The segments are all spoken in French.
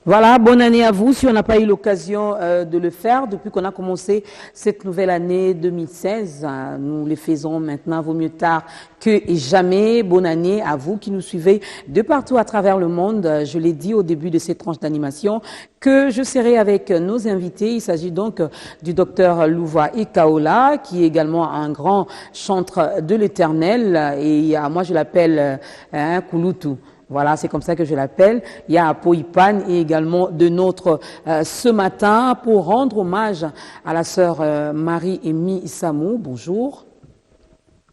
Voilà, bonne année à vous. Si on n'a pas eu l'occasion de le faire depuis qu'on a commencé cette nouvelle année 2016, nous les faisons maintenant, vaut mieux tard que jamais. Bonne année à vous qui nous suivez de partout à travers le monde. Je l'ai dit au début de cette tranche d'animation que je serai avec nos invités. Il s'agit donc du docteur Louva Ikaola, qui est également un grand chantre de l'Éternel. Et moi, je l'appelle Kulutu. Voilà, c'est comme ça que je l'appelle. Il y a Apoipan et également de notre ce matin pour rendre hommage à la sœur Marie-Émie Issamou. Bonjour.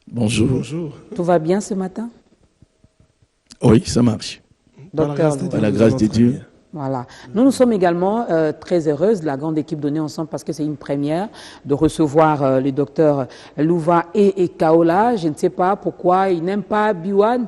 Bonjour. Bonjour. Tout va bien ce matin? Oui, ça marche. Docteur, par la grâce de Dieu. Voilà. Nous sommes également très heureuses, la grande équipe donnée ensemble, parce que c'est une première de recevoir le docteur Louva et Kaola. Je ne sais pas pourquoi il n'aime pas Biwan.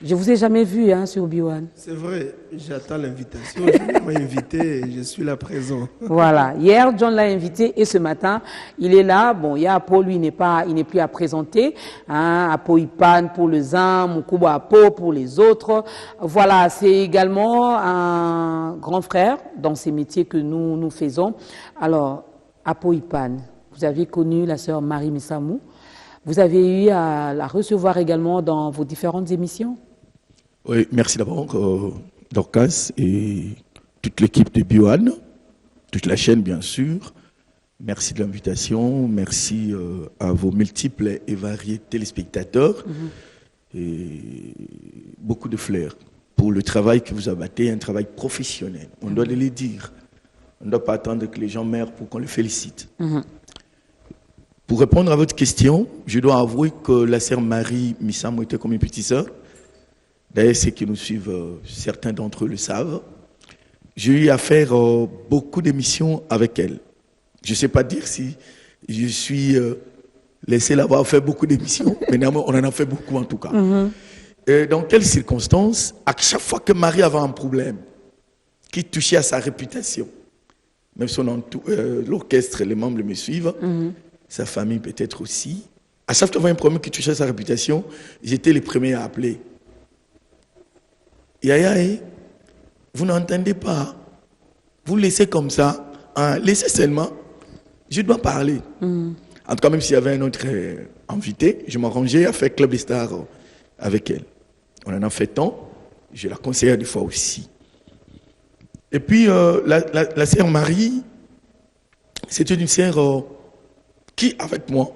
Je ne vous ai jamais vu sur Biwan. C'est vrai, j'attends l'invitation. Je m'ai invité et je suis là présent. Voilà. Hier, John l'a invité et ce matin, il est là. Bon, il y a Apo, lui, il n'est plus à présenter. Apo Ipan pour le ZAN, Mukubo Apo pour les autres. Voilà, c'est également un grand frère dans ces métiers que nous faisons. Alors, Apo Ipan, vous avez connu la sœur Marie Missamou. Vous avez eu à la recevoir également dans vos différentes émissions. Oui, merci d'abord, Dorcas et toute l'équipe de Biwan, toute la chaîne bien sûr. Merci de l'invitation, merci à vos multiples et variés téléspectateurs et beaucoup de flair pour le travail que vous abattez, un travail professionnel. On doit le dire, on ne doit pas attendre que les gens meurent pour qu'on les félicite. Pour répondre à votre question, je dois avouer que la sœur Marie Missamou était comme une petite sœur. D'ailleurs, ceux qui nous suivent, certains d'entre eux le savent. J'ai eu à faire beaucoup d'émissions avec elle. Je ne sais pas dire si je suis laissé l'avoir fait beaucoup d'émissions, mais néanmoins, on en a fait beaucoup en tout cas. Dans quelles circonstances, à chaque fois que Marie avait un problème qui touchait à sa réputation, même si l'orchestre, les membres me suivent, sa famille peut-être aussi, à chaque fois qu'il y avait un problème qui touchait à sa réputation, j'étais le premier à appeler. Yaya, vous n'entendez pas. Vous laissez comme ça. Laissez seulement. Je dois parler. En tout cas, même s'il y avait un autre invité, je m'arrangeais à faire Club des Stars avec elle. On en a fait tant. Je la conseillais des fois aussi. Et puis, la sœur Marie, c'était une sœur qui, avec moi,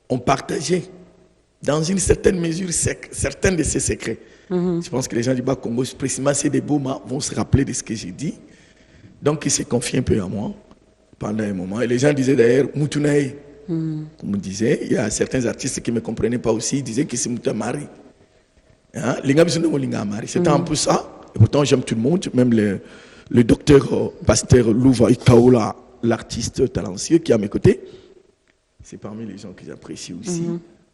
on partageait dans une certaine mesure certains de ses secrets. Je pense que les gens du Bas-Congo, précisément ces débats, vont se rappeler de ce que j'ai dit. Donc, il s'est confié un peu à moi pendant un moment. Et les gens disaient d'ailleurs, Moutunaï, comme on disait. Il y a certains artistes qui ne me comprenaient pas aussi, ils disaient que c'est Moutamari. C'était un peu ça. Et pourtant, j'aime tout le monde, même le docteur pasteur Louva Ikaola, l'artiste talentueux qui est à mes côtés. C'est parmi les gens que j'apprécie aussi.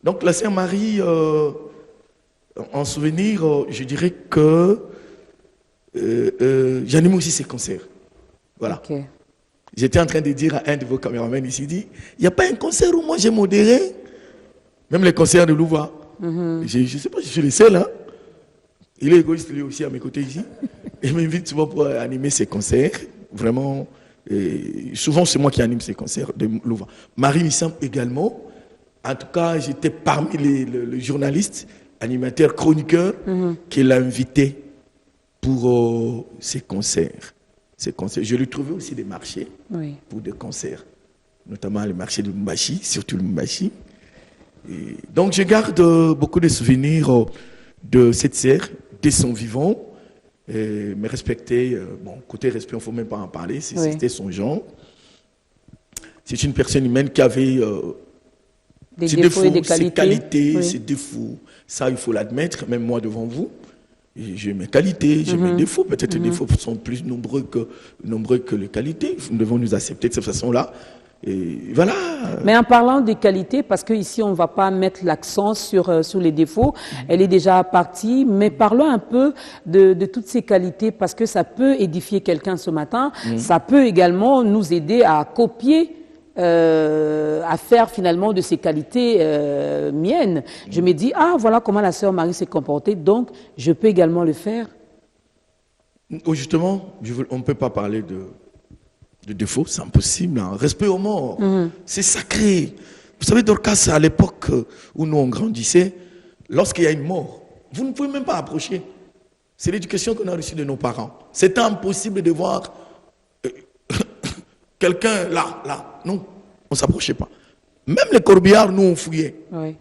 Donc, la sœur Marie... en souvenir, je dirais que j'anime aussi ces concerts. Voilà. Okay. J'étais en train de dire à un de vos caméramans ici, il n'y a pas un concert où moi j'ai modéré, même les concerts de Louva. Je ne sais pas si je suis le seul. Hein. Il est égoïste lui aussi à mes côtés ici. Il m'invite souvent pour animer ces concerts. Vraiment, souvent c'est moi qui anime ces concerts de Louva. Marie Missam également. En tout cas, j'étais parmi les journalistes, animateur, chroniqueur, qui l'a invité pour ses concerts. Je lui trouvais aussi des marchés pour des concerts, notamment le marché de Mbashi, surtout le Mbashi. Et donc je garde beaucoup de souvenirs de cette sœur, de son vivant, mais respecter, côté respect, il ne faut même pas en parler, c'était son genre. C'est une personne humaine qui avait... des défauts et des ses qualités, oui. ses défauts. Ça, il faut l'admettre, même moi devant vous. J'ai mes qualités, j'ai mes défauts. Peut-être les défauts sont plus nombreux que les qualités. Nous devons nous accepter de cette façon-là. Et voilà. Mais en parlant des qualités, parce qu'ici, on ne va pas mettre l'accent sur les défauts, elle est déjà partie, mais parlons un peu de toutes ces qualités, parce que ça peut édifier quelqu'un ce matin, ça peut également nous aider à copier à faire finalement de ces qualités miennes. Je me dis, voilà comment la sœur Marie s'est comportée, donc je peux également le faire. Oh, justement, on ne peut pas parler de défaut, c'est impossible. Hein. Respect aux morts, c'est sacré. Vous savez, Dorcas, à l'époque où nous on grandissait, lorsqu'il y a une mort, vous ne pouvez même pas approcher. C'est l'éducation qu'on a reçue de nos parents. C'était impossible de voir quelqu'un là. Non, on ne s'approchait pas. Même les corbillards, nous, on fouillait. Oui.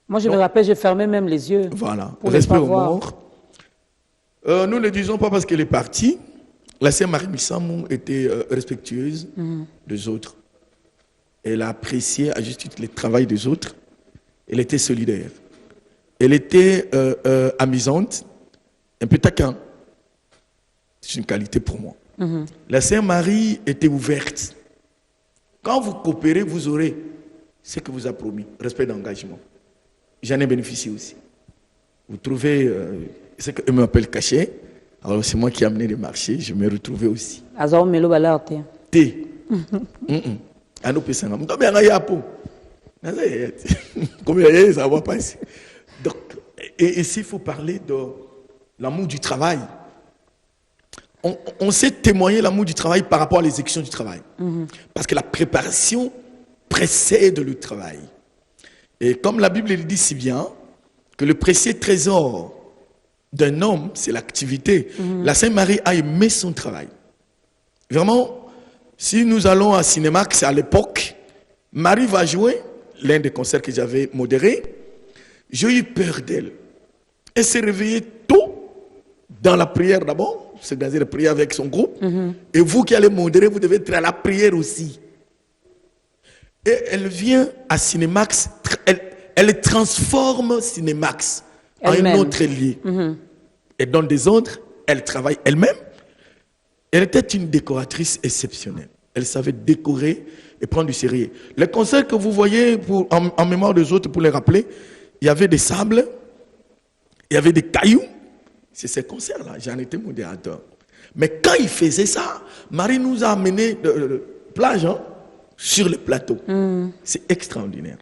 Moi, je me rappelle, je fermais même les yeux. Voilà, pour respect ne pas aux voir. morts. Nous ne disons pas parce qu'elle est partie. La sœur Marie Missamou était respectueuse des autres. Elle a apprécié à juste titre le travail des autres. Elle était solidaire. Elle était amusante, un peu taquin. C'est une qualité pour moi. La sœur Marie était ouverte. Quand vous coopérez, vous aurez ce que vous a promis. Respect d'engagement. J'en ai bénéficié aussi. Vous trouvez ce qu'elle m'appelle caché. Alors c'est moi qui ai amené les marchés. Je me retrouvais aussi. Azao melo balarte. Thé. Ano pesanga. Combien il y a pour? Combien il y a, ça va passer. Donc, et ici, il faut parler de l'amour du travail. On sait témoigner l'amour du travail par rapport à l'exécution du travail. Parce que la préparation précède le travail. Et comme la Bible le dit si bien, que le précieux trésor d'un homme, c'est l'activité. La Sainte Marie a aimé son travail. Vraiment, si nous allons à Cinémax à l'époque, Marie va jouer, l'un des concerts que j'avais modéré, j'ai eu peur d'elle. Elle s'est réveillée tôt dans la prière d'abord, c'est dans la prière avec son groupe, et vous qui allez modérer, vous devez être à la prière aussi. Et elle vient à Cinémax, elle transforme Cinémax en un autre lieu. Et dans des autres, elle travaille elle-même. Elle était une décoratrice exceptionnelle. Elle savait décorer et prendre du sérieux. Les concerts que vous voyez en mémoire des autres, pour les rappeler, il y avait des sables, il y avait des cailloux. C'est ces concerts-là, j'en étais modérateur. Mais quand il faisait ça, Marie nous a amené de plage sur le plateau. C'est extraordinaire.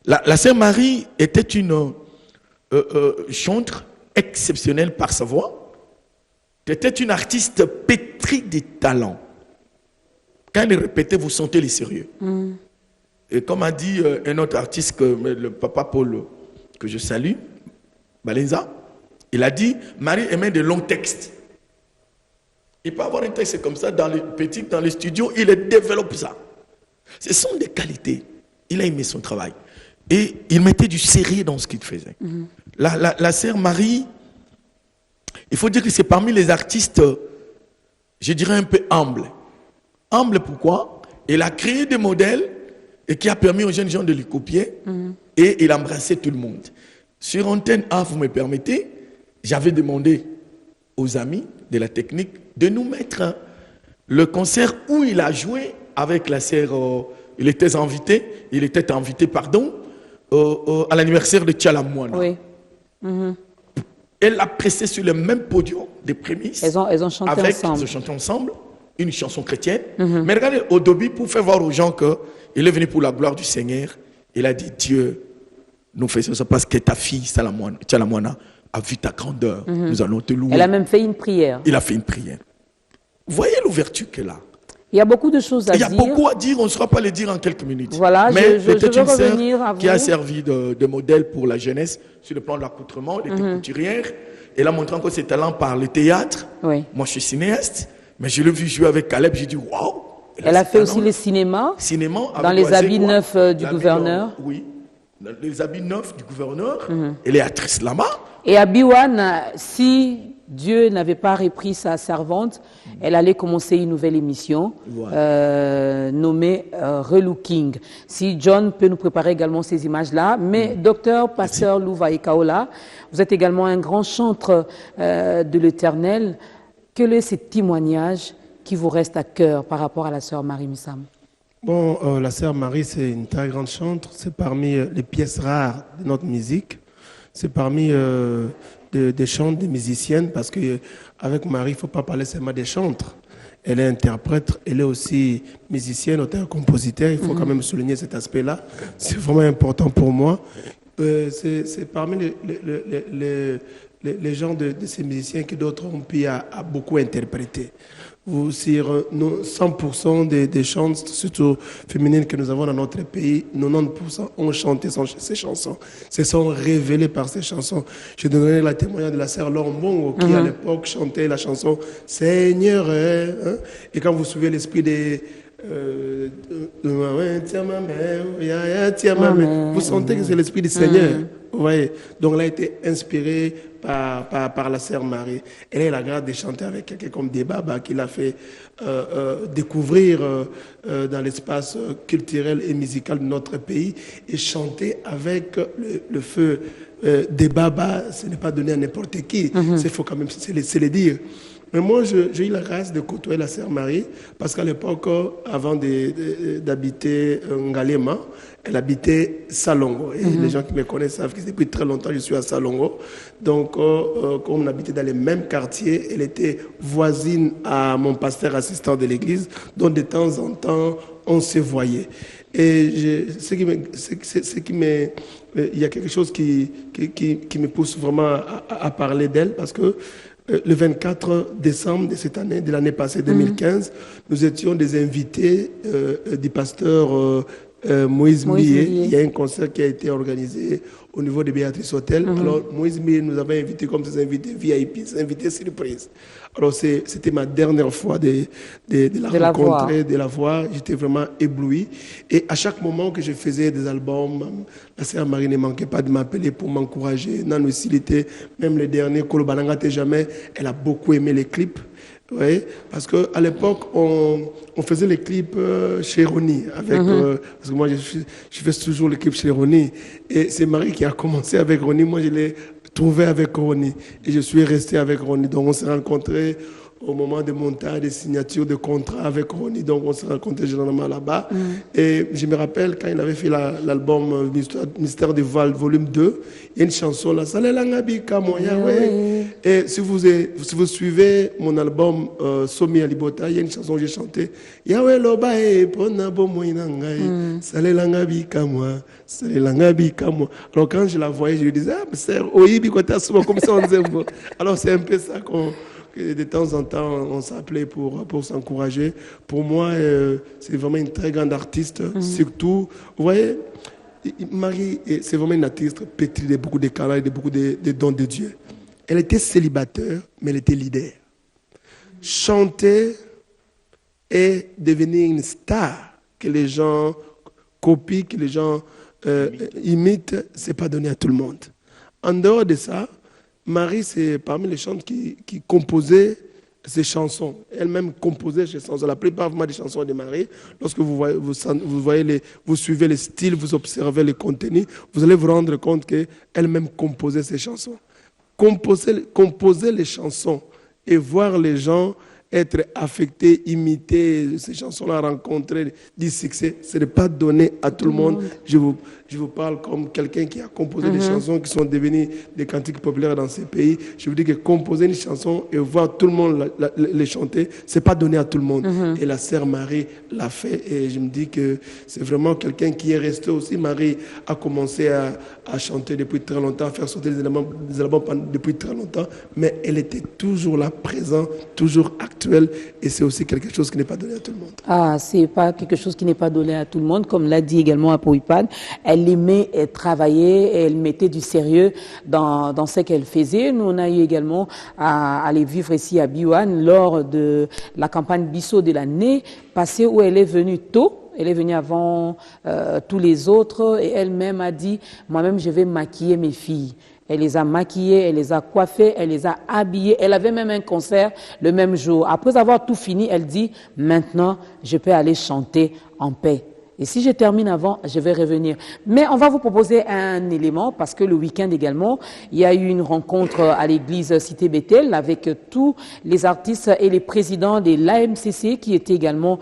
La sœur Marie était une chantre exceptionnelle par sa voix. C'était une artiste pétrie de talent. Quand elle répétait, vous sentez les sérieux. Et comme a dit un autre artiste, le papa Paul, que je salue, Balenza, il a dit, Marie aimait de longs textes. Il peut avoir un texte comme ça dans les studios, il développe ça. Ce sont des qualités. Il a aimé son travail. Et il mettait du sérieux dans ce qu'il faisait. La sœur Marie, il faut dire que c'est parmi les artistes, je dirais un peu humbles. Humble pourquoi? Elle a créé des modèles et qui a permis aux jeunes gens de les copier et il embrassait tout le monde. Sur Antenne A, vous me permettez, j'avais demandé aux amis de la technique de nous mettre le concert où il a joué avec la sœur, il était invité, à l'anniversaire de Tchalamouana. Oui. Elle a pressé sur le même podium des prémices. Elles ont chanté ensemble. Ils ont chanté ensemble une chanson chrétienne. Mais regardez, au début, pour faire voir aux gens qu'il est venu pour la gloire du Seigneur, il a dit, Dieu, nous faisons ça parce que ta fille, Tchalamouana, a vu ta grandeur. Nous allons te louer. Elle a même fait une prière. Il a fait une prière. Vous voyez l'ouverture qu'elle a. Il y a beaucoup de choses à dire. Il y a beaucoup à dire, on ne saura pas les dire en quelques minutes. Voilà, mais je veux revenir à vous. Qui a servi de modèle pour la jeunesse sur le plan de l'accoutrement, elle était couturière. Elle a montré encore ses talents par le théâtre. Oui. Moi, je suis cinéaste, mais je l'ai vu jouer avec Caleb, j'ai dit waouh. Elle a fait aussi le cinéma dans les habits neufs du gouverneur. Oui, dans les habits neufs du gouverneur. Elle est actrice là-bas. Et à Biwan, si Dieu n'avait pas repris sa servante, elle allait commencer une nouvelle émission nommée Relooking. Si John peut nous préparer également ces images-là. Mais docteur, pasteur Louva Ekaola, vous êtes également un grand chantre de l'Éternel. Quel est ce témoignage qui vous reste à cœur par rapport à la sœur Marie Missamou? Bon, la sœur Marie, c'est une très grande chantre. C'est parmi les pièces rares de notre musique. C'est parmi des chantres, des musiciennes, parce qu'avec Marie, il ne faut pas parler seulement des chantres. Elle est interprète, elle est aussi musicienne, auteur-compositeur. Il faut quand même souligner cet aspect-là. C'est vraiment important pour moi. C'est parmi les genres de ces musiciens que d'autres ont pu à beaucoup interpréter. Sur 100% des chants, surtout féminines que nous avons dans notre pays, 90% ont chanté ces chansons, se sont révélées par ces chansons. Je donnerai la témoignage de la sœur Laure Mbongo qui à l'époque chantait la chanson Seigneur. Hein? Et quand vous suivez l'esprit des vous sentez que c'est l'esprit du Seigneur. Vous voyez, donc elle a été inspirée par la sœur Marie. Elle a la grâce de chanter avec quelqu'un comme Debaba qui l'a fait découvrir dans l'espace culturel et musical de notre pays et chanter avec le feu. Debaba, ce n'est pas donné à n'importe qui. Il faut quand même se le dire. Mais moi, j'ai eu la grâce de côtoyer la sœur Marie parce qu'à l'époque, avant d'habiter Ngalema, elle habitait Salongo. Et les gens qui me connaissent savent que depuis très longtemps, je suis à Salongo. Donc, comme on habitait dans les mêmes quartiers, elle était voisine à mon pasteur assistant de l'église. Donc, de temps en temps, on se voyait. Et il y a quelque chose qui me pousse vraiment à parler d'elle parce que le 24 décembre de cette année, de l'année passée, 2015, nous étions des invités du pasteur Moïse Millet. Il y a un concert qui a été organisé au niveau de Béatrice Hotel. Alors, Moïse Millet nous avait invités comme des invités VIP, des invités surprises. Alors, c'était ma dernière fois de la rencontrer, de la voir. J'étais vraiment ébloui. Et à chaque moment que je faisais des albums, la sœur Marie ne manquait pas de m'appeler pour m'encourager. Nan aussi, il était, même le dernier, Kolo Bananga jamais, elle a beaucoup aimé les clips. Oui, parce qu'à l'époque, on faisait les clips chez Ronnie. Parce que moi, je fais toujours les clips chez Ronnie. Et c'est Marie qui a commencé avec Ronnie. Moi, je l'ai trouvé avec Ronnie. Et je suis resté avec Ronnie. Donc, on s'est rencontrés au moment des montages, des signatures de contrats avec Ronnie. Donc, on s'est rencontrés généralement là-bas. Et je me rappelle quand il avait fait l'album Mystère du Val, volume 2, il y a une chanson là, Salelangabi Kamoya, ouais. Et si vous suivez mon album Somi Alibota, il y a une chanson que j'ai chantée. Yahweh Loba e pona bomoinangai, Salelangabi Kamoya, Salelangabi Kamoya. Alors, quand je la voyais, je lui disais, ah, mais c'est Oibi Kota Souma, comme ça on disait. Alors, c'est un peu ça que de temps en temps, on s'appelait pour s'encourager. Pour moi, c'est vraiment une très grande artiste. Surtout, vous voyez, Marie, c'est vraiment une artiste pétrie de beaucoup de talents et de beaucoup de dons de Dieu. Elle était célibataire, mais elle était leader. Chanter et devenir une star que les gens copient, que les gens imitent, ce n'est pas donné à tout le monde. En dehors de ça, Marie, c'est parmi les chantres qui composaient ses chansons. Elle-même composait ses chansons. La plupart des chansons de Marie, lorsque vous suivez les styles, vous observez les contenus, vous allez vous rendre compte qu'elle-même composait ses chansons. Composer les chansons et voir les gens être affectés, imiter ces chansons-là, rencontrer du succès, ce n'est pas donné à tout le monde. Je vous parle comme quelqu'un qui a composé des chansons qui sont devenues des cantiques populaires dans ces pays. Je vous dis que composer une chanson et voir tout le monde les chanter, ce n'est pas donné à tout le monde. Et la sœur Marie l'a fait et je me dis que c'est vraiment quelqu'un qui est resté aussi. Marie a commencé à chanter depuis très longtemps, à faire sortir des albums depuis très longtemps, mais elle était toujours là, présente, toujours actuelle et c'est aussi quelque chose qui n'est pas donné à tout le monde. Ah, c'est pas quelque chose qui n'est pas donné à tout le monde, comme l'a dit également Apoipad. Elle aimait travailler et elle mettait du sérieux dans ce qu'elle faisait. Nous, on a eu également à aller vivre ici à Biouane lors de la campagne Bissau de l'année passée où elle est venue tôt. Elle est venue avant tous les autres et elle-même a dit, moi-même, je vais maquiller mes filles. Elle les a maquillées, elle les a coiffées, elle les a habillées. Elle avait même un concert le même jour. Après avoir tout fini, elle dit, maintenant, je peux aller chanter en paix. Et si je termine avant, je vais revenir. Mais on va vous proposer un élément parce que le week-end également, il y a eu une rencontre à l'église Cité Bethel avec tous les artistes et les présidents de l'AMCC qui étaient également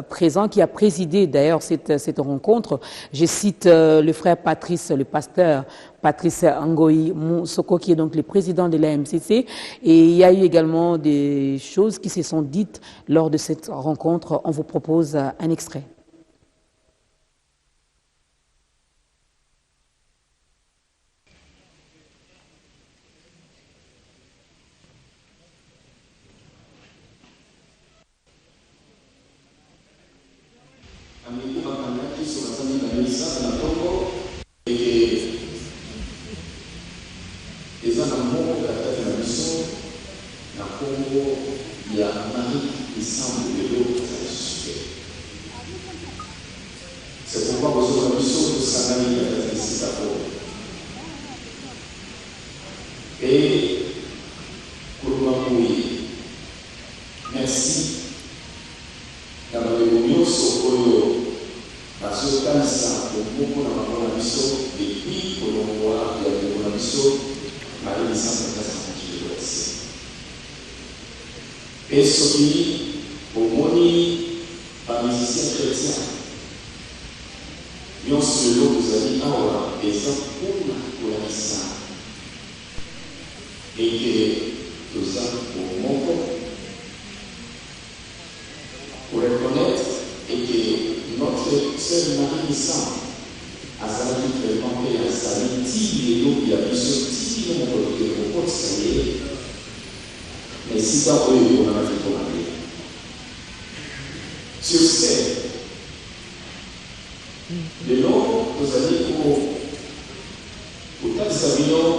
présents, qui a présidé d'ailleurs cette rencontre. Je cite le frère Patrice, le pasteur Patrice Ngoï Moussoko, qui est donc le président de l'AMCC. Et il y a eu également des choses qui se sont dites lors de cette rencontre. On vous propose un extrait. C'est pourquoi vous avez mission de s'analyser avec ici d'abord. Et pour m'appuyer, merci d'avoir évolué sur le parce que quand ça, beaucoup dans la mission, et puis pour le voir, il y a la mission, Marie de Saint-François. Et ce qui, au moni, par musicien chrétien, nous selon vous avez avoir des exemples pour la mission. Et que nous avons mon corps pour reconnaître et que notre sœur Marie Missam a sali vraiment fait à sali ti et il y a besoin ti et mon côté au côté sali mais si dans eux on a fait pour la vie sur ce le nom vous avez pour tas savions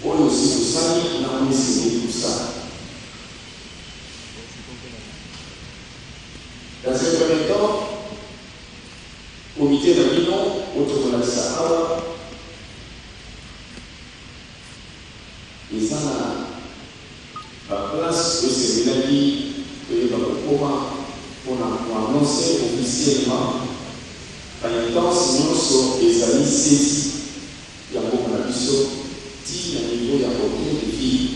on aussi vous savez on a essayé tout ça. Dans ce premier temps, comité de l'Union, autour de la Sahara, ils ont la place de ces mélodies que dans le coma pour annoncer officiellement. Par exemple, si nous sommes des amis saisis, il y a beaucoup d'ambition, il y a un niveau, il y a beaucoup de filles.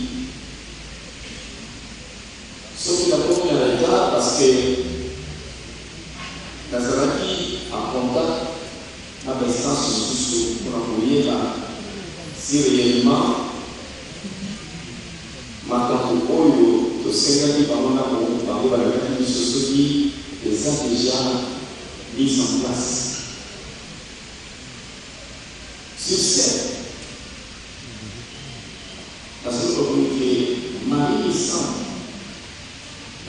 Sauf qu'il y a beaucoup de retard parce que Nazaraki en contact avec l'instance pour envoyer si réellement maintenant pour le Seigneur qui parle dans la vie de ce qui les a déjà mis en place. Sur ce, parce que communiquer Marie et Saint,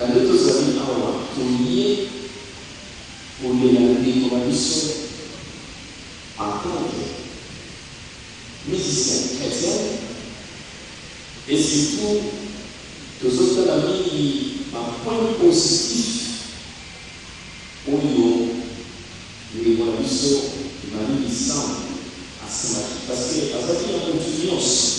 la lettre aux amis à Oua, pour lier pour les mission en tant que musicien chrétien et surtout les autres amis qui un point positif au niveau de l'évolution de Marie Bissant à Saint-Marie parce que à Saint-Marie il y a une confiance.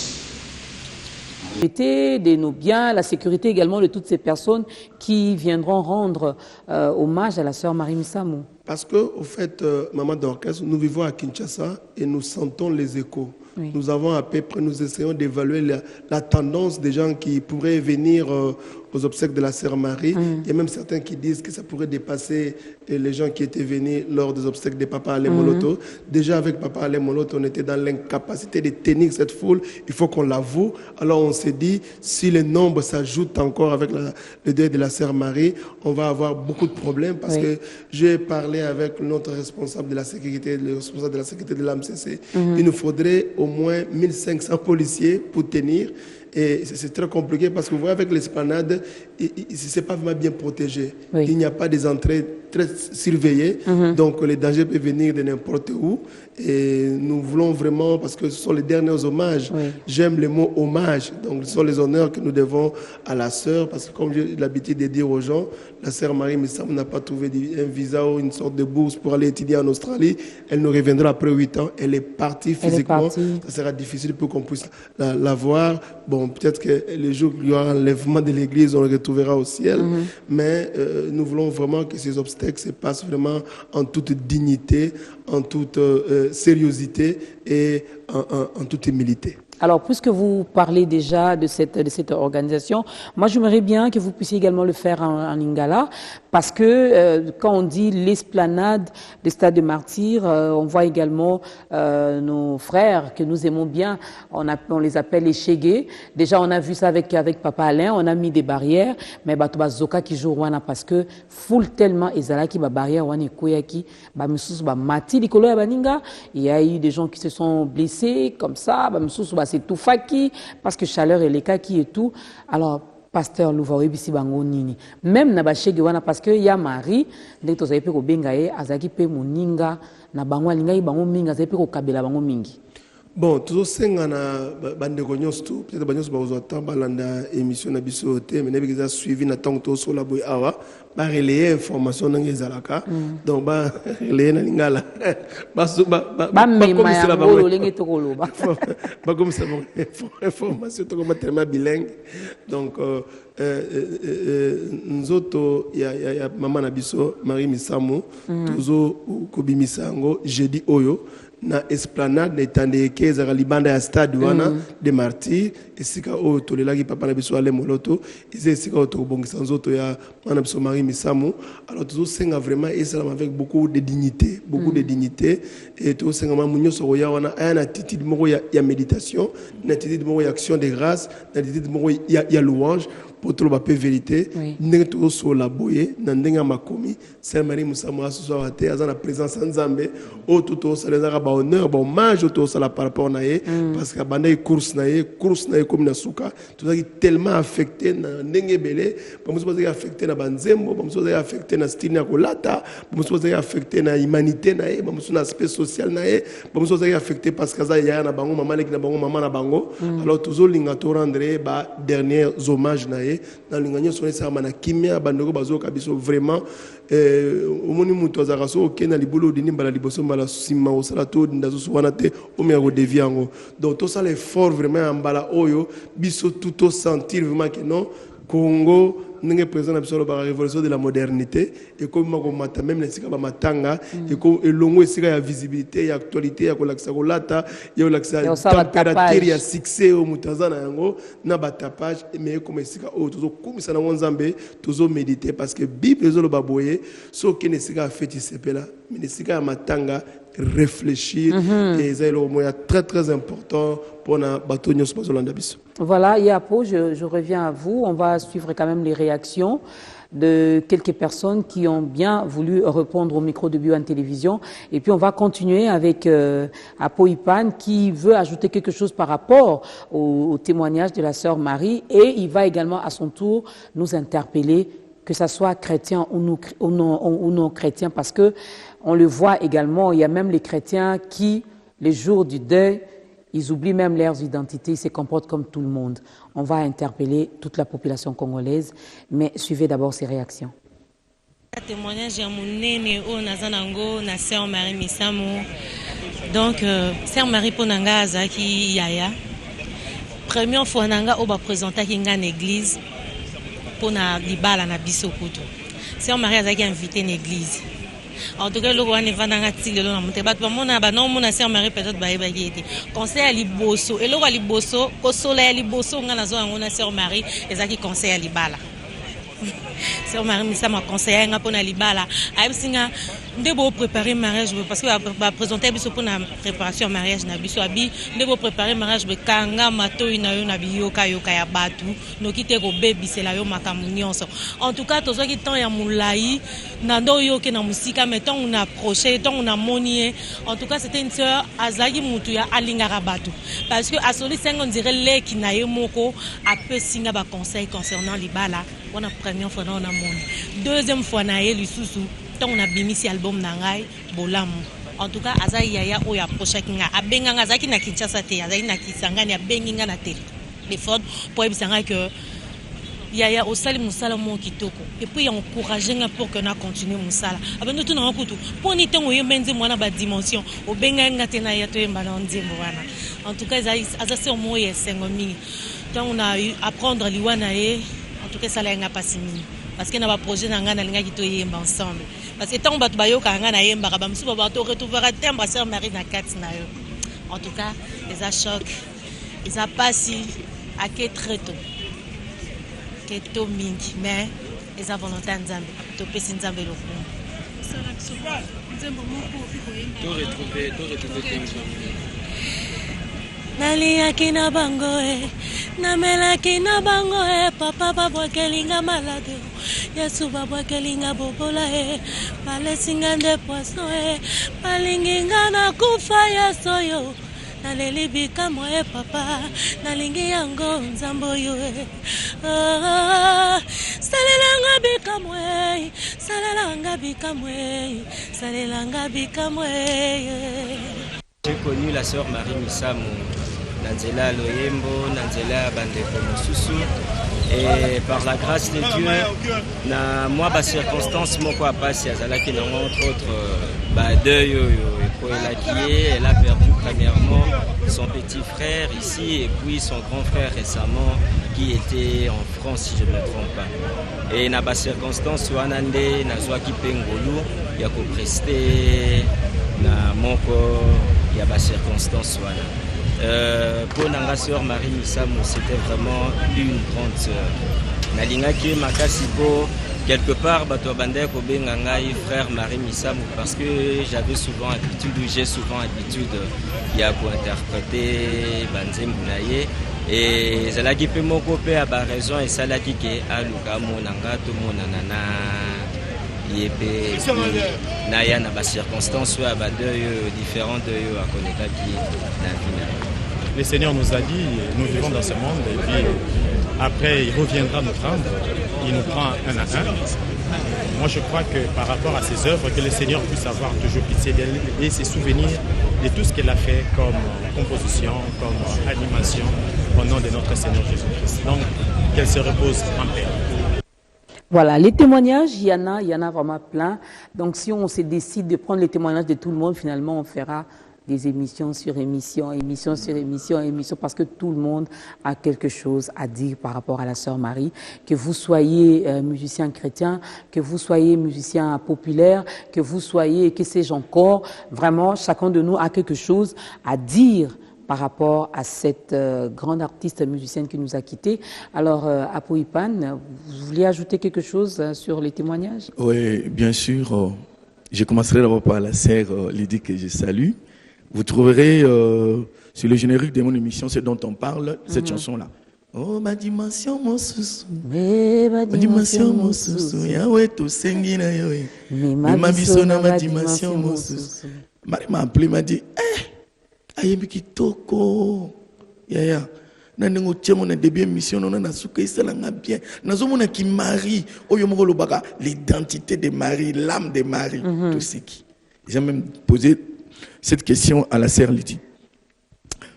De nos biens, la sécurité également de toutes ces personnes qui viendront rendre hommage à la sœur Marie Missamou. Parce que, au fait, Maman d'Orchestre, nous vivons à Kinshasa et nous sentons les échos. Oui. Nous avons à peu près, nous essayons d'évaluer la tendance des gens qui pourraient venir aux obsèques de la sœur Marie. Il y a même certains qui disent que ça pourrait dépasser les gens qui étaient venus lors des obsèques de Papa Alain Moloto. Déjà avec Papa Alain Moloto, on était dans l'incapacité de tenir cette foule. Il faut qu'on l'avoue. Alors on s'est dit, si les nombres s'ajoutent encore avec le deuil de la sœur Marie, on va avoir beaucoup de problèmes parce que j'ai parlé avec notre responsable de la sécurité, le responsable de la sécurité de l'AMCC. Il nous faudrait au moins 1500 policiers pour tenir. Et c'est très compliqué parce que vous voyez, avec l'esplanade, ce n'est pas vraiment bien protégé. Oui. Il n'y a pas des entrées très surveillées. Donc, les dangers peuvent venir de n'importe où. Et nous voulons vraiment, parce que ce sont les derniers hommages. Oui. J'aime le mot hommage. Donc, ce sont les honneurs que nous devons à la sœur. Parce que, comme j'ai l'habitude de dire aux gens, la sœur Marie Missam n'a pas trouvé un visa ou une sorte de bourse pour aller étudier en Australie. Elle nous reviendra après 8 ans. Elle est partie physiquement. Ça sera difficile pour qu'on puisse la voir. Bon, peut-être que le jour où il y aura l'enlèvement de l'église, on le retrouvera au ciel. Mais nous voulons vraiment que ces obstacles se passent vraiment en toute dignité, en toute sérieuxité et en toute humilité. Alors, puisque vous parlez déjà de cette organisation, moi, j'aimerais bien que vous puissiez également le faire en Lingala, parce que quand on dit l'esplanade des stades de martyrs, on voit également nos frères que nous aimons bien, on les appelle les Chégués. Déjà, on a vu ça avec Papa Alain, on a mis des barrières, mais bah Zoka qui joue Rwanda parce que foule tellement ezala qui ba barrière wani koyaki ba mususu ba mati likolo ya baninga. Il y a eu des gens qui se sont blessés comme ça, ba mususu ba c'est tout faki parce que chaleur et les kaki et tout. Alors pasteur Louva oyebisi bango nini même na bashege wana parce que ya Marie ndenge tozali pe kobenga ye azalaki pe moninga na bango alingaki bango mingi azali pe kokabela bango mingi. Bon, tout ça, on a bandeko nyonso peut-être banyo ba ozota balanda émission na biso te mais nabi que suivi na tant to so la boy awa ba relayer information na ngezalaka donc ba relayer na lingala ba comme ça la ba lenge to koloba ba comme ça information to comme tellement bilingue donc nzoto ya mama na biso Marie Misamu tozo kobimisango jeudi oyo na esplanade etande keza libanda ya stade wana de martyrs esika o tolelaki papa na biso ale moloto esika o tobongisa nzoto ya mwana biso Marie Misamu. Alors tout senga vraiment et ça avec beaucoup de dignité et tout senga mamunyo so ya wana aya na attitude moko ya méditation na attitude moko ya action de grâce na attitude moko ya louange pour tout le pape vérité ndenge to so la boye na ndenge makomi Saint Marie Misamu aso ate azana présence nzambe o tout ça les ba honneur ba hommage to ça la par rapport na ye parce que banda course na ye comme na suka tout ça qui tellement affecté na ndenge belé ba muso ba affecté na banzembo ba muso ba affecté na style na kolata ba muso ba affecté na humanité na ye ba muso na aspect social na ye ba muso ba affecté parce que ça ya na bango mama leki na bango mama na bango alors toujours linga to rendre ba derniers hommages na ye dans l'ingagnon son ça mana kimia bandoko bazo kabiso vraiment omoni muto azaka so okena libolo dini mbala liboso mbala sima osala to ndazo sowana te omia ko deviango donc tout ça l'effort vraiment mbala oyo biso tout sentir vraiment que non Congo n'est présent dans la révolution de la modernité et comme ma même les sika ba matanga et comme longo sika ya visibilité ya actualité ya kolakisa kolata ya kolakisa température ya succès au mutazana yango na batapage mais comme sika o tozo kumisa na nzambe tozo méditer parce que bible zo lo baboye so kene sika feti sepela mais sika matanga réfléchir et c'est le moyen très important pour na batonyo spazolanda biso. Voilà, Yapo, je reviens à vous. On va suivre quand même les réactions de quelques personnes qui ont bien voulu répondre au micro de Bio en télévision. Et puis on va continuer avec Apo Ipan qui veut ajouter quelque chose par rapport au témoignage de la sœur Marie. Et il va également à son tour nous interpeller, que ça soit chrétien ou non chrétien, parce que on le voit également, il y a même les chrétiens qui, les jours du deuil, ils oublient même leurs identités, ils se comportent comme tout le monde. On va interpeller toute la population congolaise, mais suivez d'abord ces réactions. Témoignage à mon aîné au Nazanango, na sœur Marie Misamu. Donc, sœur Marie Ponanga Zaki Yaya. Première fois nanga oba présenter kinga l'église pour na libala na bisokuto. Sœur Marie Zaki invité l'église. En tout cas, le roi n'est pas dans la tille de l'homme. Non, mon sœur Marie peut-être va y aider. Conseil à Liboso. Et le roi Liboso, au soleil Liboso, on a la zone, on a sœur Marie, et ça qui conseille à Libala. Sœur Marie, mais ça m'a conseillé à Pona Libala. Aïbsinga, de beau préparer mariage parce que va présenter biso pour la préparation mariage na biso abi de beau préparer mariage be kanga mato ina yo na biyoka yoka ya batu no kite ko baby c'est la yo makamu nyonso. En tout cas tozo ki temps ya mulai na ndo yo ke na musika mettons on approché tant on a monié. En tout cas c'était une sœur azaki mutu ya alingara batu parce que asoli 5 on dirait les qui na ye moko a peu singa ba conseil concernant libala. On a première fois on a mon deuxième fois na ye lisusu tant on a bimisi album nangai bolamu. En tout cas azai yaya o ya prochakinga abenga azaki na Kinshasa te azai na Kisangani abenginga na téléphone pour ebisanga que yaya osali musala mo kitoko et puis encourager pour que na continuer musala abendo tout na kutu pour ni tango yemenze mwana ba dimension obenga ngate na ya to yemba na nzembo wana. En tout cas azasi o mo yesengo mingi tant on a eu apprendre liwana e. En tout cas ça l'a passé parce que na ba projet na ngana linga kito yemba ensemble parce que tant batu bayoka ngana yemba ba musu ba to retrouver temba sœur Marie na kati na yo. En tout cas les a choc ils a passé à que très tôt que to mingi mais les a volonté nzambe to pesi nzambe lokumu to retrouver naliaki na bango namelaki na bango papa babwakelinga malade yesu babwakelinga bobola balesinga nde poisson balinginga na kufa yesu yo naleli bikamwe papa nalingi yango nzambo yo salelanga bikamwe salelanga bikamwe salelanga bikamwe. J'ai connu la sœur Marie Misamu Nanzela Loyembo, Nanzela Bandeko Mosusu, et par la grâce de Dieu, na moi ba circonstance moko apasi azalaki na entre autres deuil elle a perdu premièrement son petit frère ici et puis son grand frère récemment qui était en France si je ne me trompe pas. Et na ba circonstance wanande nazwaki pengolu ya ko prester na moko ya ba circonstance wana. Pour Nanga sœur Marie Misamu, c'était vraiment une grande sœur. Nalingaki makasipo quelque part bato bandeko bengangai frère Marie Misamu parce que j'ai souvent habitude ya ko interpréter banzembu naye et zalaki pe moko pe a ba raison et salaki ke aluka monanga to monana na yebe naya na ba circonstances à ba deuil différentes deuil à connaître qui na vie. Le Seigneur nous a dit, nous vivons dans ce monde et puis après il reviendra nous prendre, il nous prend un à un. Moi je crois que par rapport à ses œuvres, que le Seigneur puisse avoir toujours pitié d'elle et ses souvenirs de tout ce qu'elle a fait comme composition, comme animation au nom de notre Seigneur Jésus-Christ. Donc qu'elle se repose en paix. Voilà, les témoignages, il y en a vraiment plein. Donc si on se décide de prendre les témoignages de tout le monde, finalement on fera des émissions sur émissions, émissions sur émissions, émissions, parce que tout le monde a quelque chose à dire par rapport à la sœur Marie. Que vous soyez musicien chrétien, que vous soyez musicien populaire, que vous soyez, que sais-je encore, vraiment, chacun de nous a quelque chose à dire par rapport à cette grande artiste musicienne qui nous a quittés. Alors, Apoipan, vous vouliez ajouter quelque chose sur les témoignages? Oui, bien sûr. Je commencerai d'abord par la sœur Lydie que je salue. Vous trouverez sur le générique de mon émission ce dont on parle, cette chanson-là. Oh, ma dimension, mon sousou. Ma dimension, mon sousou. Yahweh, tout sengi na yoé. Ma bisona, ma dimension, mon sousou. Marie m'a appelé, m'a dit, ayemi kitoko. Yaya. Nanengo tiamo na début émission non na suka isalanga bien. Nazomona ki Marie, oyo moko lobaka l'identité de Marie, l'âme de Marie, tout ce qui. J'ai même posé cette question à la sœur Lydie.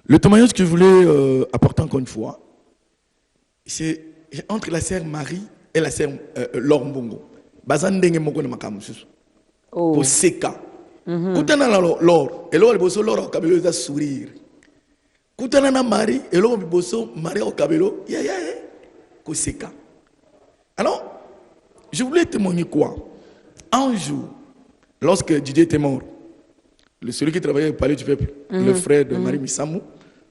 Le témoignage que je voulais apporter encore une fois, c'est entre la sœur Marie et la sœur Laure Mbongo. Bazandenge moko na makamususu. Pour seka. Kutana na Laure, et Laure boso Laure kabelo za sourire. Kutana na Marie, et Laure boso Marie au kabelo ya ko seka. Alors, je voulais témoigner quoi? Un jour, lorsque Didier était mort, celui qui travaillait au palais du peuple, le frère de Marie Misamu,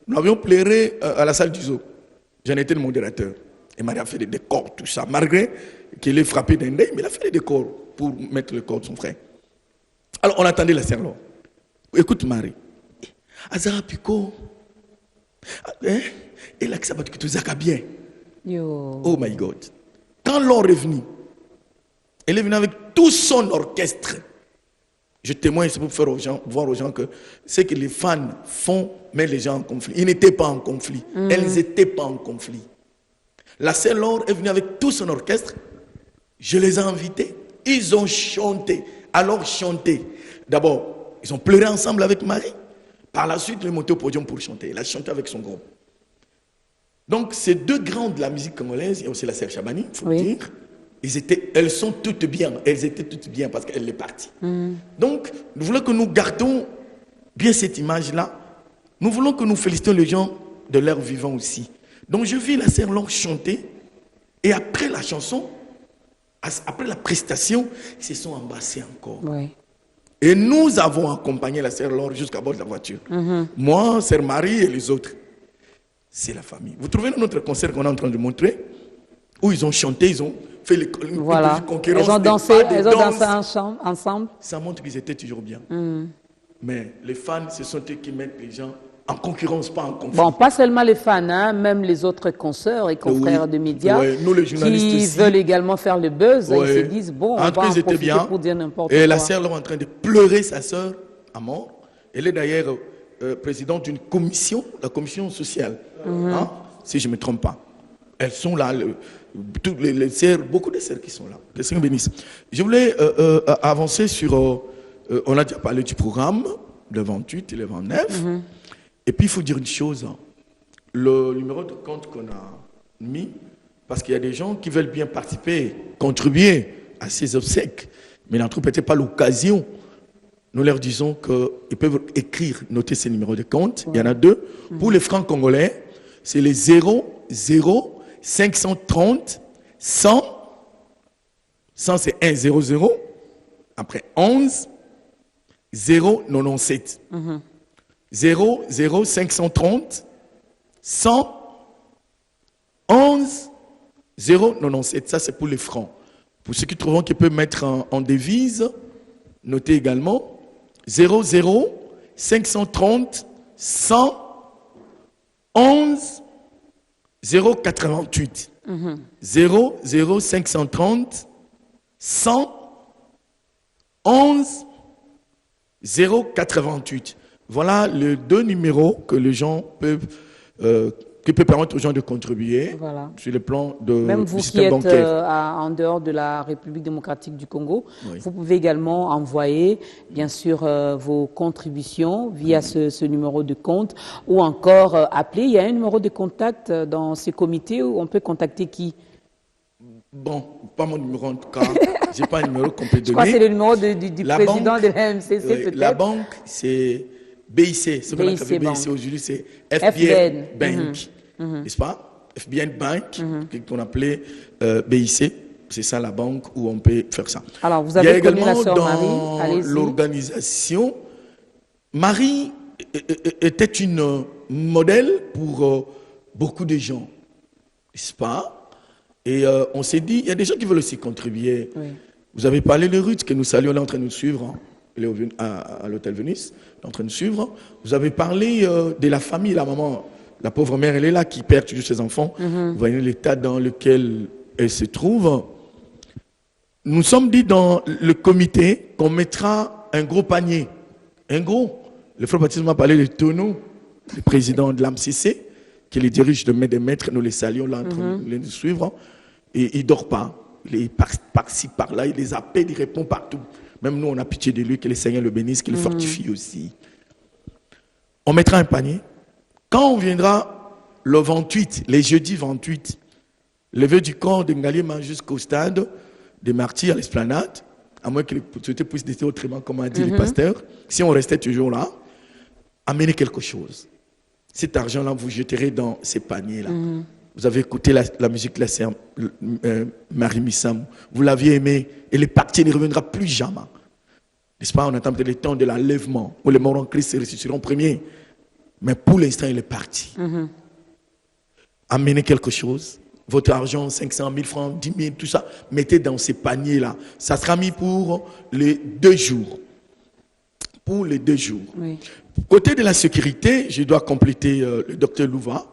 nous avions pleuré à la salle du zoo. J'en étais le modérateur. Et Marie a fait des décors, tout ça. Malgré qu'il ait frappé d'un deuil, mais il a fait des décors pour mettre le corps de son frère. Alors on attendait la sœur Laure. Écoute Marie. Azara Pico. Et là, ça va te zaka bien. Oh my God. Quand Laure est venue, elle est venue avec tout son orchestre. Je témoigne, c'est pour faire voir aux gens que ce que les fans font met les gens en conflit. Ils n'étaient pas en conflit. Elles n'étaient pas en conflit. La sœur Laure est venue avec tout son orchestre. Je les ai invités. Ils ont chanté. Alors chanté. D'abord, ils ont pleuré ensemble avec Marie. Par la suite, ils sont montés au podium pour chanter. Elle a chanté avec son groupe. Donc, ces deux grands de la musique congolaise, il y a aussi la sœur Chabani, il faut le dire. Elles sont toutes bien. Elles étaient toutes bien parce qu'elle est partie. Donc, nous voulons que nous gardons bien cette image-là. Nous voulons que nous félicitions les gens de leur vivant aussi. Donc, je vis la sœur Laure chanter. Et après la chanson, après la prestation, ils se sont embrassés encore. Oui. Et nous avons accompagné la sœur Laure jusqu'à bord de la voiture. Moi, sœur Marie et les autres. C'est la famille. Vous trouvez notre concert qu'on est en train de montrer, où ils ont chanté, ils ont fait les concurrences. Ils ont dansé, ensemble. Ça montre qu'ils étaient toujours bien. Mais les fans, ce sont eux qui mettent les gens en concurrence, pas en conflit. Bon, pas seulement les fans, hein, même les autres consoeurs et confrères de médias nous, les journalistes qui aussi, veulent également faire le buzz. Ils se disent, bon, on va en profiter bien. pour dire n'importe quoi. Et la sœur est en train de pleurer sa sœur à mort. Elle est d'ailleurs présidente d'une commission, la commission sociale, hein, si je ne me trompe pas. Elles sont là, les sœurs, beaucoup de sœurs qui sont là. Les Seigneur bénisse. Je voulais avancer sur, on a déjà parlé du programme, le 28 et le 29. Et puis il faut dire une chose, hein, le numéro de compte qu'on a mis, parce qu'il y a des gens qui veulent bien participer, contribuer à ces obsèques, mais n'en trouvent peut-être pas l'occasion. Nous leur disons qu'ils peuvent écrire, noter ces numéros de compte. Il y en a deux. Pour les francs congolais, c'est les 00 530 100. 100 c'est 100. Après 11 097. 00 530 100 11 097. Ça c'est pour les francs. Pour ceux qui trouveront qu'ils peuvent mettre en devise, notez également 00 530 100 11 088. 00 530 100 11 088. Voilà les deux numéros que les gens peuvent, qui peut permettre aux gens de contribuer sur le plan de même vous qui êtes en dehors de la République démocratique du Congo, vous pouvez également envoyer, bien sûr, vos contributions via ce numéro de compte ou encore appeler. Il y a un numéro de contact dans ces comités où on peut contacter qui? Bon, pas mon numéro en tout cas. Je n'ai pas un numéro qu'on peut donner. Je crois que c'est le numéro du président de la MCC peut-être. La banque, c'est BIC. Ce qu'on appelle BIC aujourd'hui, c'est FBN Bank. N'est-ce pas? FBN Bank, qu'on appelait BIC. C'est ça la banque où on peut faire ça. Alors, vous avez connu la sœur Marie. Dans l'organisation, Marie était une modèle pour beaucoup de gens. N'est-ce pas? Et on s'est dit, il y a des gens qui veulent aussi contribuer. Vous avez parlé de Ruth, que nous saluons, elle est en train de nous suivre. Elle est à l'hôtel Venus, elle est en train de suivre. Vous avez parlé de la famille, la maman. La pauvre mère, elle est là, qui perd toujours ses enfants. Vous voyez l'état dans lequel elle se trouve. Nous sommes dit dans le comité qu'on mettra un gros panier. Un gros. Le frère Baptiste m'a parlé de Tono, le président de l'AMCC, qui les dirige de main des maîtres. Nous les saluons là, en train de nous suivre. Et il ne dort pas. Il est par-ci, par-là, il les appelle, il répond partout. Même nous, on a pitié de lui, que le Seigneur le bénisse, qu'il le fortifie aussi. On mettra un panier. Quand on viendra le 28, les jeudis 28, lever du corps de Ngaliema jusqu'au stade des martyrs à l'esplanade, à moins que les autorités puissent décider autrement, comme a dit le pasteur, si on restait toujours là, amener quelque chose. Cet argent-là, vous jeterez dans ces paniers-là. Vous avez écouté la musique de la sœur Marie Missamou. Vous l'aviez aimé et le parti ne reviendra plus jamais. N'est-ce pas? On attend peut-être le temps de l'enlèvement où les morts en Christ se ressusciteront premiers. Mais pour l'instant, il est parti. Amenez quelque chose. Votre argent, 500 000 francs, 10 000, tout ça, mettez dans ces paniers-là. Ça sera mis pour les 2 jours. Pour les 2 jours. Côté de la sécurité, je dois compléter le docteur Louva.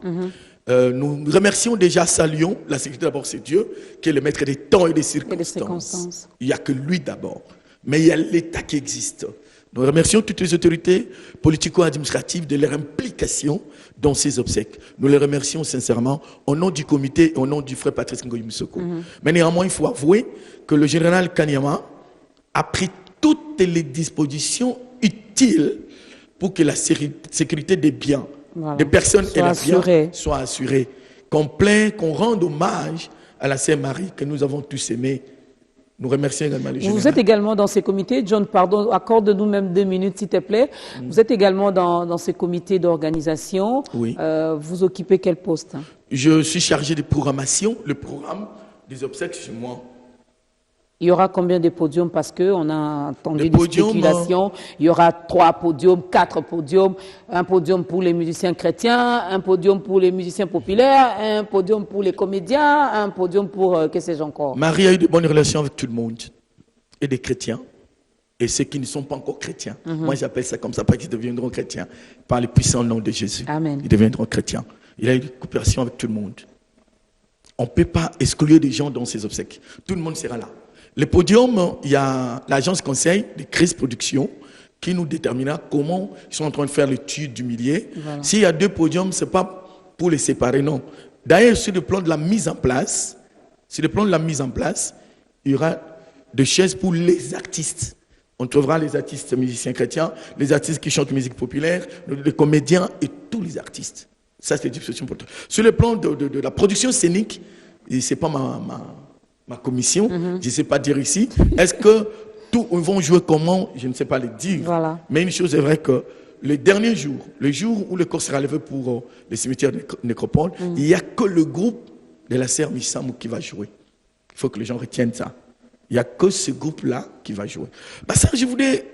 Nous remercions déjà, saluons la sécurité. D'abord, c'est Dieu qui est le maître des temps et des circonstances. Il n'y a que lui d'abord. Mais il y a l'État qui existe. Nous remercions toutes les autorités politico-administratives de leur implication dans ces obsèques. Nous les remercions sincèrement au nom du comité et au nom du frère Patrice Ngoyi Moussoko. Mais néanmoins, il faut avouer que le général Kanyama a pris toutes les dispositions utiles pour que la sécurité des biens, des personnes et la biens soit assurée. Qu'on rende hommage à la Sœur Marie que nous avons tous aimée. Nous remercions également les généraux. Vous êtes également dans ces comités. John, pardon, accorde-nous même 2 minutes, s'il te plaît. Vous êtes également dans ces comités d'organisation. Oui. Vous occupez quel poste? Je suis chargé de programmation, le programme des obsèques chez moi. Il y aura combien de podiums? Parce qu'on a entendu des spéculations. Il y aura 3 podiums, 4 podiums. Un podium pour les musiciens chrétiens, un podium pour les musiciens populaires, un podium pour les comédiens, un podium pour que sais-je encore. Marie a eu de bonnes relations avec tout le monde. Et des chrétiens. Et ceux qui ne sont pas encore chrétiens. Moi, j'appelle ça comme ça, parce qu'ils deviendront chrétiens. Par le puissant nom de Jésus. Amen. Ils deviendront chrétiens. Il a eu une coopération avec tout le monde. On ne peut pas exclure des gens dans ces obsèques. Tout le monde sera là. Le podium, il y a l'agence conseil de Chris Production qui nous déterminera comment ils sont en train de faire l'étude du millier. Voilà. S'il y a 2 podiums, ce n'est pas pour les séparer, non. D'ailleurs, sur le plan de la mise en place, il y aura des chaises pour les artistes. On trouvera les artistes musiciens chrétiens, les artistes qui chantent musique populaire, les comédiens et tous les artistes. Ça, c'est des discussions pour toi. Sur le plan de la production scénique, ce n'est pas ma commission, je ne sais pas dire ici. Est-ce que tous vont jouer comment? Je ne sais pas le dire. Voilà. Mais une chose est vraie que le dernier jour, le jour où le corps sera levé pour le cimetière de Nécropole, il n'y a que le groupe de la sœur Missamou qui va jouer. Il faut que les gens retiennent ça. Il n'y a que ce groupe-là qui va jouer. Bah ça, je voulais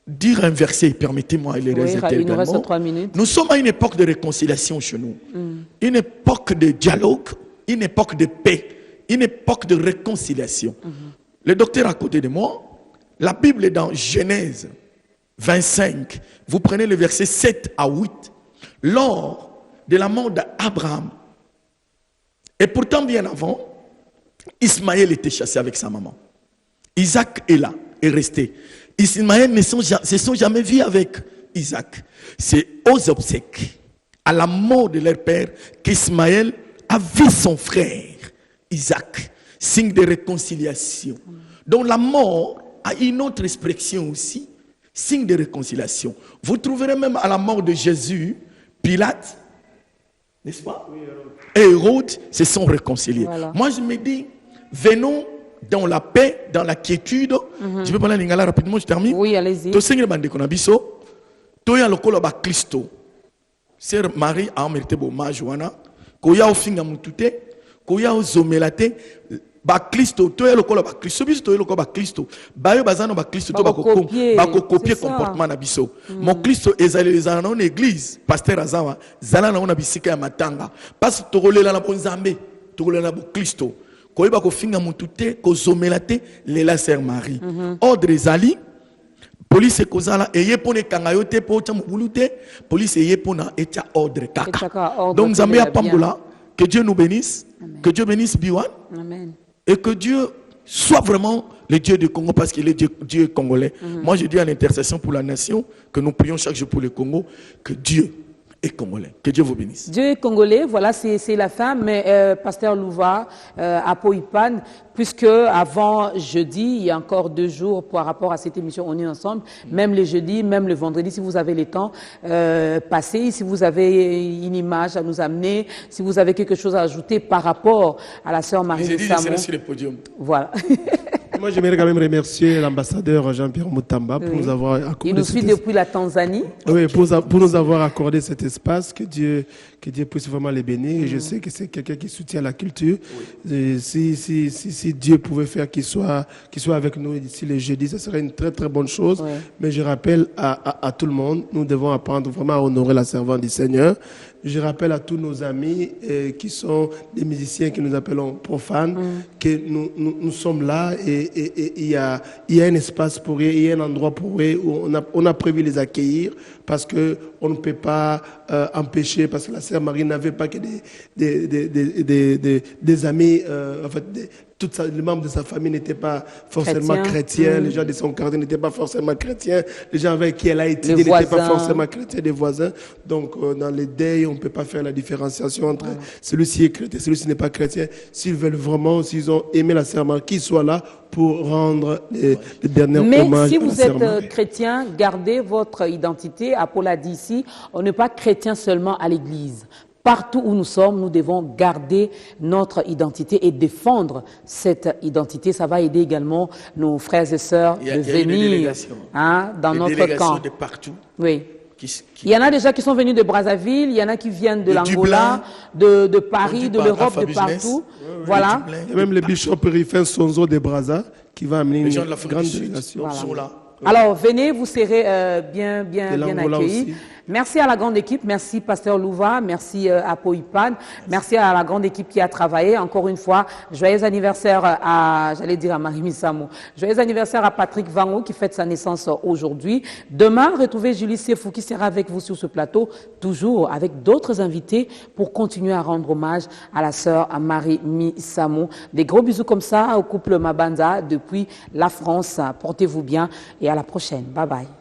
dire un verset, permettez-moi, il reste il nous reste également. 3 minutes. Nous sommes à une époque de réconciliation chez nous. Une époque de dialogue, une époque de paix, une époque de réconciliation. Le docteur à côté de moi, la Bible est dans Genèse 25. Vous prenez le verset 7 à 8. Lors de la mort d'Abraham, et pourtant bien avant, Ismaël était chassé avec sa maman. Isaac est là, est resté. Ismaël ne se sont jamais vus avec Isaac. C'est aux obsèques, à la mort de leur père, qu'Ismaël a vu son frère Isaac, signe de réconciliation. Donc la mort a une autre expression aussi, signe de réconciliation. Vous trouverez même à la mort de Jésus, Pilate, n'est-ce pas? Et Hérode se sont réconciliés. Voilà. Moi je me dis, venons dans la paix, dans la quiétude. Je vais parler en lingala rapidement, je termine. Oui, allez-y. Tosengele bande konabiso, toya lokola ba Christo. Sœur Marie a mérité hommage wana, koya ofinga mutute, koya ozomelate, ba Christo, toya lokola ba Christo, biso toya lokola ba Christo. Bayo bazano ba Christo to ba copier comportement na biso. Mon Christo ezali ezana na église, pasteur azawa, zala na ona bisika ya matanga. Parce que tokolela na bonzambe, tokolela na bo Christo. Koyeba ko finga mutute ko zomela te lela sœur Marie. Ordre ezali police kozala eye pone kanga yote po cha mubulute, police eye pona echa ordre kaka. Donc Zambé apambola, que Dieu nous bénisse, Amen. Que Dieu bénisse Biwan. Amen. Et que Dieu soit vraiment le Dieu du Congo parce qu'il est Dieu congolais. Moi je dis en intercession pour la nation que nous prions chaque jour pour le Congo que Dieu est congolais. Que Dieu vous bénisse. Dieu est congolais, voilà, c'est la fin, mais Pasteur Louva, à Poipan, puisque avant jeudi, il y a encore 2 jours par rapport à cette émission On est ensemble, même le jeudi, même le vendredi, si vous avez le temps, passez, si vous avez une image à nous amener, si vous avez quelque chose à ajouter par rapport à la sœur Marie Missamou. Sur le podium. Voilà. Moi, j'aimerais quand même remercier l'ambassadeur Jean-Pierre Moutamba pour nous avoir accordé. Il nous suit depuis la Tanzanie. Oui, pour nous avoir accordé cet espace. Que Dieu puisse vraiment les bénir. Et je sais que c'est quelqu'un qui soutient la culture. Et si Dieu pouvait faire qu'il soit avec nous d'ici le jeudi, ce serait une très très bonne chose. Oui. Mais je rappelle à tout le monde, nous devons apprendre vraiment à honorer la servante du Seigneur. Je rappelle à tous nos amis qui sont des musiciens que nous appelons profanes que nous sommes là et il y a un espace pour eux, il y a un endroit pour eux où on a prévu les accueillir parce que on ne peut pas empêcher, parce que la sœur Marie n'avait pas que des amis, en fait, les membres de sa famille n'étaient pas forcément chrétiens, les gens de son quartier n'étaient pas forcément chrétiens, les gens avec qui elle a étudié n'étaient pas forcément chrétiens, des voisins. Donc, dans les deuils, on ne peut pas faire la différenciation entre celui-ci est chrétien, celui-ci n'est pas chrétien. S'ils veulent vraiment, s'ils ont aimé la sœur Marie, qu'ils soient là pour rendre les derniers hommages. Mais si vous êtes chrétien, gardez votre identité. Paul a dit ici, on n'est pas chrétien seulement à l'église. Partout où nous sommes, nous devons garder notre identité et défendre cette identité. Ça va aider également nos frères et sœurs de venir dans notre camp. De partout. Oui. Il y en a déjà qui sont venus de Brazzaville, il y en a qui viennent de l'Angola, de Paris, de l'Europe, de partout. Voilà. Il y a même le bishop périphrien Sonzo de Brazza qui va amener une grande délégation. Voilà. Alors, venez, vous serez bien accueillis. Merci à la grande équipe, merci Pasteur Louva, merci à Poipan, merci à la grande équipe qui a travaillé. Encore une fois, joyeux anniversaire à Marie Missamou. Joyeux anniversaire à Patrick Vango qui fête sa naissance aujourd'hui. Demain, retrouvez Julie Sefou qui sera avec vous sur ce plateau, toujours avec d'autres invités pour continuer à rendre hommage à la sœur Marie Missamou. Des gros bisous comme ça au couple Mabanza depuis la France. Portez-vous bien et à la prochaine. Bye bye.